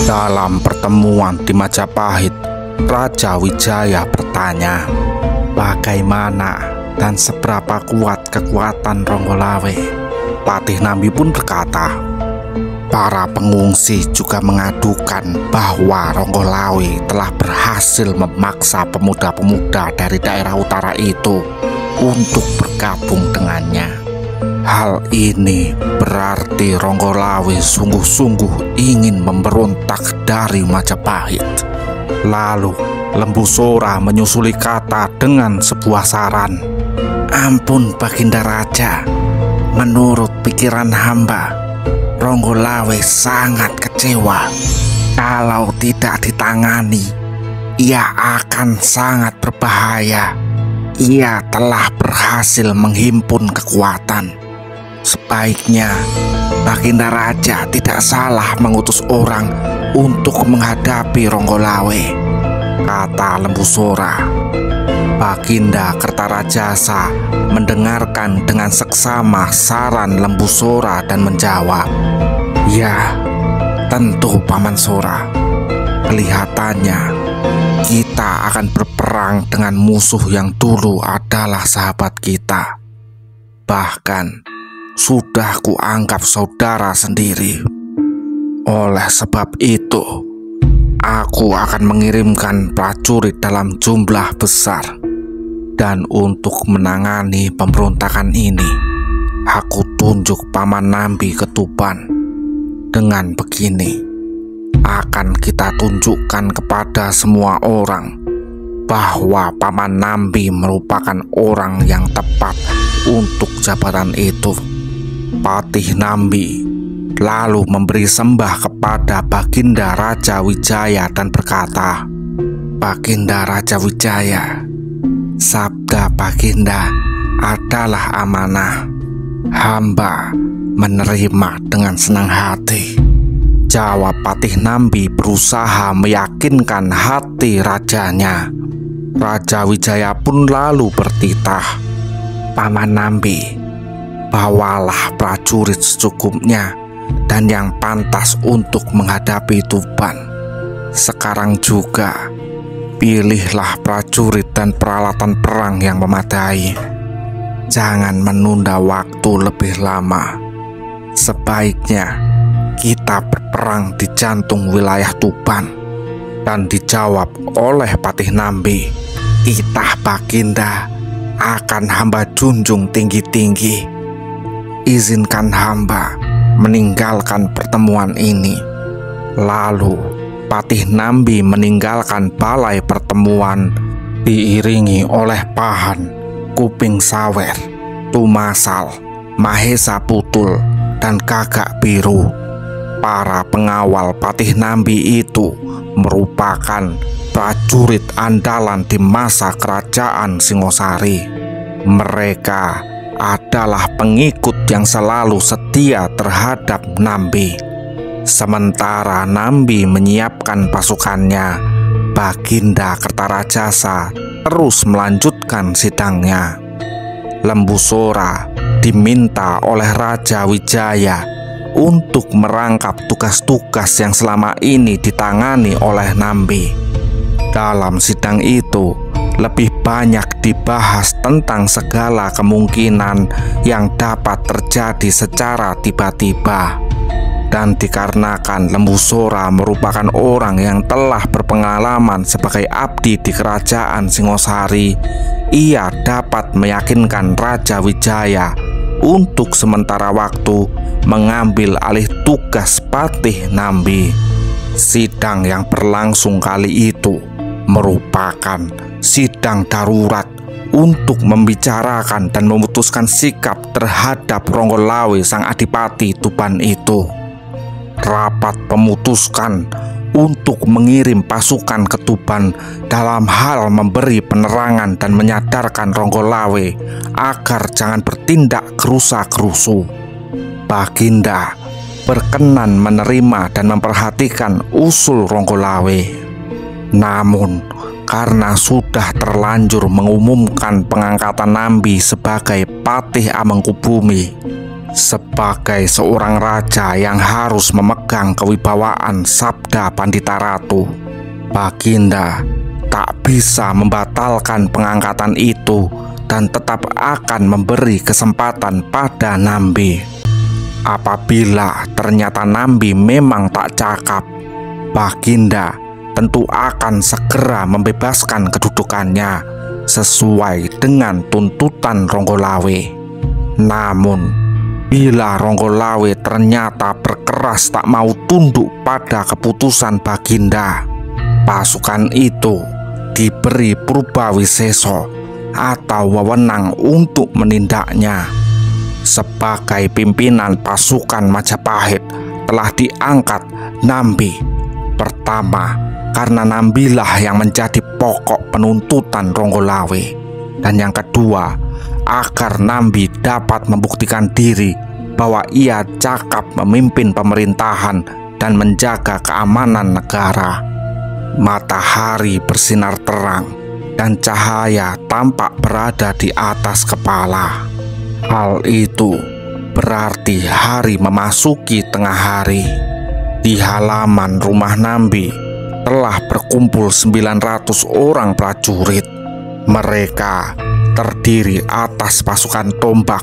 Dalam pertemuan di Majapahit, Raja Wijaya bertanya, bagaimana dan seberapa kuat kekuatan Ronggolawe? Patih Nambi pun berkata, para pengungsi juga mengadukan bahwa Ronggolawe telah berhasil memaksa pemuda-pemuda dari daerah utara itu untuk bergabung dengannya. Hal ini berarti Ronggolawe sungguh-sungguh ingin memberontak dari Majapahit. Lalu Lembu Sora menyusuli kata dengan sebuah saran. Ampun Baginda Raja, menurut pikiran hamba, Ronggolawe sangat kecewa. Kalau tidak ditangani, ia akan sangat berbahaya. Ia telah berhasil menghimpun kekuatan. Sebaiknya Baginda Raja tidak salah mengutus orang untuk menghadapi Ronggolawe, kata Lembu Sora. Baginda Kertarajasa mendengarkan dengan seksama saran Lembu Sora dan menjawab, ya, tentu Paman Sora. Kelihatannya kita akan berperang dengan musuh yang dulu adalah sahabat kita. Bahkan sudah kuanggap saudara sendiri. Oleh sebab itu, aku akan mengirimkan prajurit dalam jumlah besar. Dan untuk menangani pemberontakan ini, aku tunjuk Paman Nambi ke Tuban. Dengan begini, akan kita tunjukkan kepada semua orang bahwa Paman Nambi merupakan orang yang tepat untuk jabatan itu. Patih Nambi lalu memberi sembah kepada Baginda Raja Wijaya dan berkata, Baginda Raja Wijaya, sabda Baginda adalah amanah. Hamba menerima dengan senang hati, jawab Patih Nambi berusaha meyakinkan hati rajanya. Raja Wijaya pun lalu bertitah, Paman Nambi, bawalah prajurit secukupnya dan yang pantas untuk menghadapi Tuban. Sekarang juga pilihlah prajurit dan peralatan perang yang memadai. Jangan menunda waktu lebih lama. Sebaiknya kita berperang di jantung wilayah Tuban. Dan dijawab oleh Patih Nambi, titah Baginda akan hamba junjung tinggi-tinggi. Izinkan hamba meninggalkan pertemuan ini. Lalu Patih Nambi meninggalkan balai pertemuan diiringi oleh Pahan, Kuping Sawer, Tumasal, Mahesa Putul, dan Gagak Biru. Para pengawal Patih Nambi itu merupakan prajurit andalan di masa kerajaan Singosari. Mereka adalah pengikut yang selalu setia terhadap Nambi. Sementara Nambi menyiapkan pasukannya, Baginda Kertarajasa terus melanjutkan sidangnya. Lembu Sora diminta oleh Raja Wijaya untuk merangkap tugas-tugas yang selama ini ditangani oleh Nambi. Dalam sidang itu, lebih banyak dibahas tentang segala kemungkinan yang dapat terjadi secara tiba-tiba. Dan dikarenakan Lembu Sora merupakan orang yang telah berpengalaman sebagai abdi di kerajaan Singosari, ia dapat meyakinkan Raja Wijaya untuk sementara waktu mengambil alih tugas Patih Nambi. Sidang yang berlangsung kali itu merupakan sidang darurat untuk membicarakan dan memutuskan sikap terhadap Ronggolawe sang adipati Tuban itu. Rapat memutuskan untuk mengirim pasukan ke Tuban dalam hal memberi penerangan dan menyadarkan Ronggolawe agar jangan bertindak kerusa-kerusu. Baginda berkenan menerima dan memperhatikan usul Ronggolawe. Namun karena sudah terlanjur mengumumkan pengangkatan Nambi sebagai Patih Amangkubumi, Sebagai seorang raja yang harus memegang kewibawaan Sabda Pandita Ratu, Baginda tak bisa membatalkan pengangkatan itu dan tetap akan memberi kesempatan pada Nambi. Apabila ternyata Nambi memang tak cakap, Baginda tentu akan segera membebaskan kedudukannya sesuai dengan tuntutan Ronggolawe. Namun bila Ronggolawe ternyata berkeras tak mau tunduk pada keputusan Baginda, pasukan itu diberi Purbawiseso atau wewenang untuk menindaknya. Sebagai pimpinan pasukan Majapahit telah diangkat Nambi. Pertama, karena Nambilah yang menjadi pokok penuntutan Ronggolawe. Dan yang kedua, agar Nambi dapat membuktikan diri bahwa ia cakap memimpin pemerintahan dan menjaga keamanan negara. Matahari bersinar terang dan cahaya tampak berada di atas kepala. Hal itu berarti hari memasuki tengah hari. Di halaman rumah Nambi telah berkumpul 900 orang prajurit. Mereka terdiri atas pasukan tombak,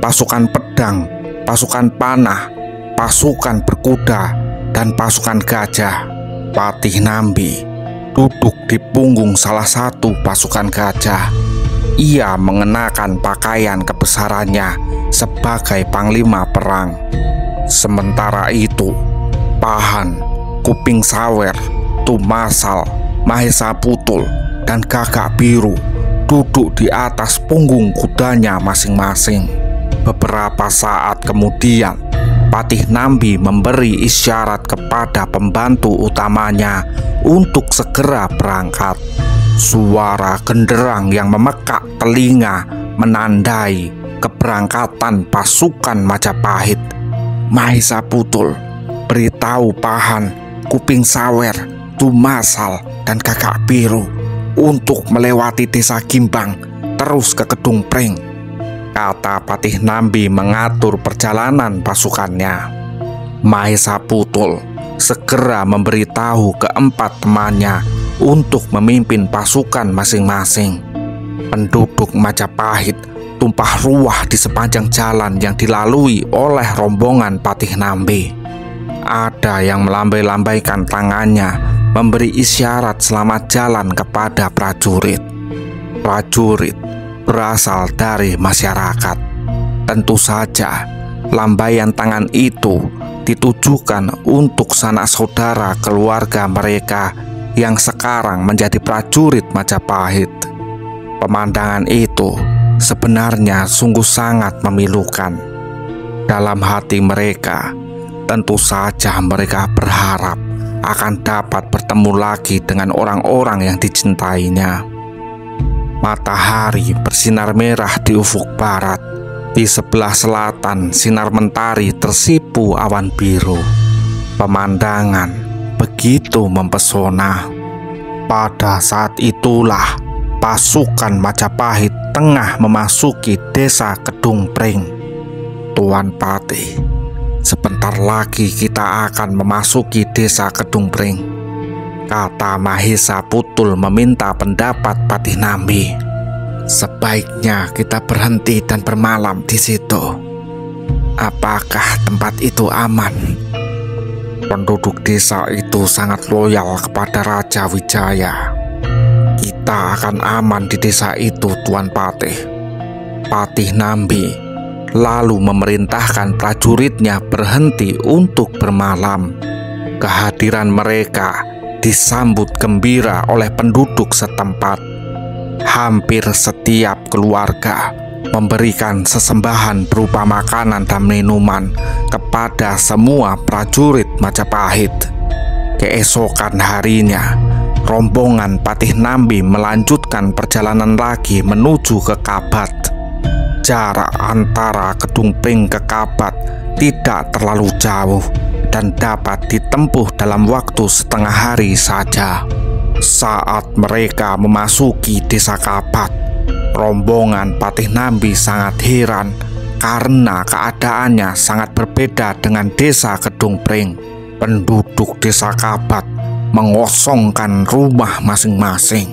pasukan pedang, pasukan panah, pasukan berkuda, dan pasukan gajah. Patih Nambi duduk di punggung salah satu pasukan gajah. Ia mengenakan pakaian kebesarannya sebagai panglima perang. Sementara itu, Pahan, Kuping Sawer, Tumasal, Mahesa Putul, dan Gagak Biru duduk di atas punggung kudanya masing-masing. Beberapa saat kemudian, Patih Nambi memberi isyarat kepada pembantu utamanya untuk segera berangkat. Suara genderang yang memekak telinga menandai keberangkatan pasukan Majapahit. Mahesa Putul, beritahu Pahan, Kuping Sawer, Tumasal, dan Gagak Biru untuk melewati desa Gimbang terus ke Kedung Pring, kata Patih Nambi mengatur perjalanan pasukannya. Mahesa Putul segera memberitahu keempat temannya untuk memimpin pasukan masing-masing. Penduduk Majapahit tumpah ruah di sepanjang jalan yang dilalui oleh rombongan Patih Nambi. Ada yang melambai-lambaikan tangannya memberi isyarat selamat jalan kepada prajurit. Prajurit berasal dari masyarakat. Tentu saja lambaian tangan itu ditujukan untuk sanak saudara keluarga mereka yang sekarang menjadi prajurit Majapahit. Pemandangan itu sebenarnya sungguh sangat memilukan. Dalam hati mereka, tentu saja mereka berharap akan dapat bertemu lagi dengan orang-orang yang dicintainya. Matahari bersinar merah di ufuk barat. Di sebelah selatan, sinar mentari tersipu awan biru. Pemandangan begitu mempesona. Pada saat itulah pasukan Majapahit tengah memasuki desa Kedung Pring. Tuan Patih, sebentar lagi kita akan memasuki desa Kedung Pring, kata Mahesa Putul meminta pendapat Patih Nambi. Sebaiknya kita berhenti dan bermalam di situ. Apakah tempat itu aman? Penduduk desa itu sangat loyal kepada Raja Wijaya. Kita akan aman di desa itu, Tuan Patih. Patih Nambi lalu memerintahkan prajuritnya berhenti untuk bermalam. Kehadiran mereka disambut gembira oleh penduduk setempat. Hampir setiap keluarga memberikan sesembahan berupa makanan dan minuman kepada semua prajurit Majapahit. Keesokan harinya, rombongan Patih Nambi melanjutkan perjalanan lagi menuju ke Kabat. Jarak antara Kedung Pring ke Kabat tidak terlalu jauh dan dapat ditempuh dalam waktu setengah hari saja. Saat mereka memasuki desa Kabat, rombongan Patih Nambi sangat heran karena keadaannya sangat berbeda dengan desa Kedung Pring. Penduduk desa Kabat mengosongkan rumah masing-masing.